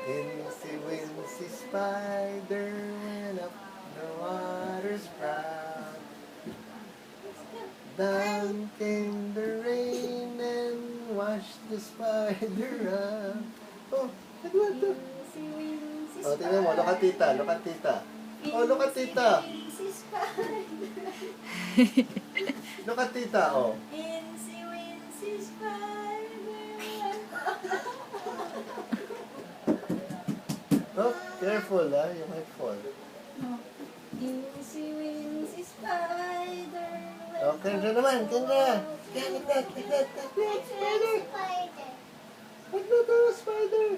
Incy Wincy Spider went up the water spout. Down came the rain and washed the spider up. Oh, nagawa to. Oh, tingnan mo, look at tita, look at tita. Oh, look at tita. Look at tita, oh. Incy Wincy Spider. Oh, careful ha, you might fall. Incy Wincy Spider. Oh, Kendra naman, Kendra. Kendra, spider. Wag na to, spider.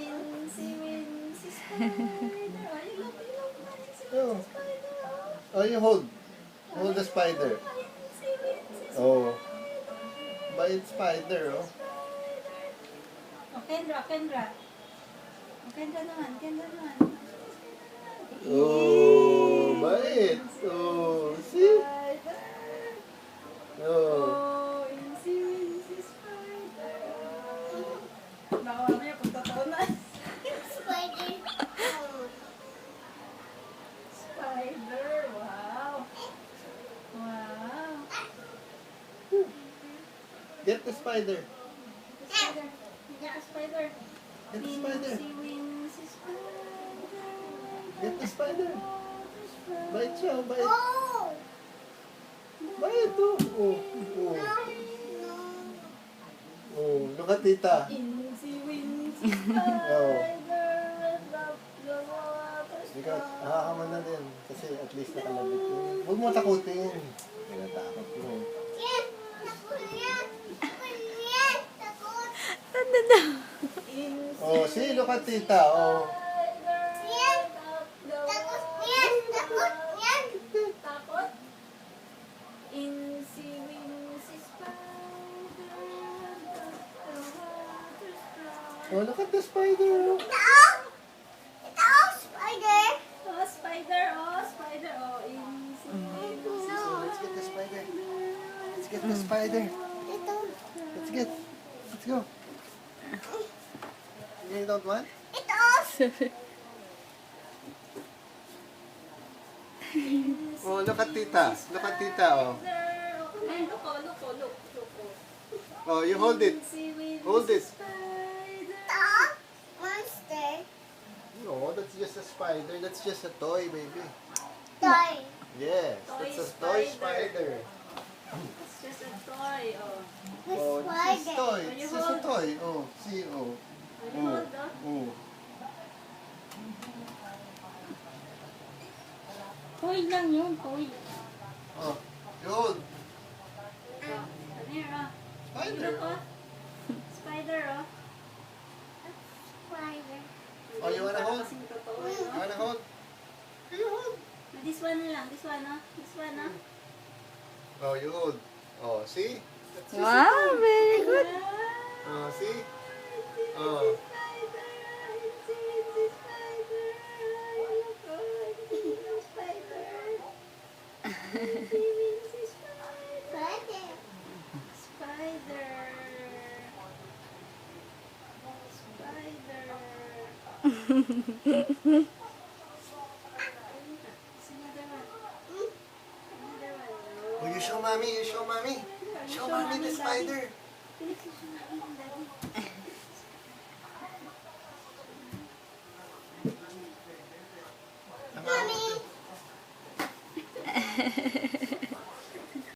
Incy Wincy Spider. Ay, ilap, Incy Oh. Wincy Spider. Oh, you hold. Hold the spider. Incy Wincy Spider. Oh. Bait spider, oh. Oh, Kendra, Kendra. Oh, Kendra naman, Kendra naman. Oh, bait. Oh, see? Spider. Oh. Oh, Incy Wincy Spider. Baka mamaya kung totoo na. Spider, wow. Wow. Get the spider. Spider. Get the spider. Get the spider. Wincy, Wincy Spider. Get the spider. Bait siya, oh, bait. Bait, oh. Oh, oh. Oh, look at tita. Incy, Wincy Spider. Love the water. Ikaw, nakakama na din. Kasi at least nakalabit yun. Huwag mo takutin. Pinatakot mo. Oh, see, look at tita. Oh. Takot? Incy, Wincy Spider. Oh, look at the spider. Oh. Oh, spider, oh, spider, oh, Incy, Wincy So, let's get the spider. Let's get the spider. Let's go. You don't want? Oh, look at tita. Look at tita, oh. Ay, look. Oh, you hold it. Incy, Wincy Hold it. Spider. No, that's just a spider. That's just a toy, baby. Yes, that's a toy spider. It's just a toy, oh. Oh, it's just a toy. It's just a toy. Oh, see, oh. Will you hold, oh? Oh. Toy lang yun, toy. Oh, you hold. Oh, come here, oh. Spider. Look, oh. Spider, oh. Oh, you wanna hold? Kasing totoo, You oh. wanna hold? You hold. This one lang, this one, oh. This one, oh. Oh, you hold. Oh, see? That's just a Wow, toy. very good. Oh, see? Oh. Oh, you show mommy, you show mommy. Show mommy the spider. Mommy.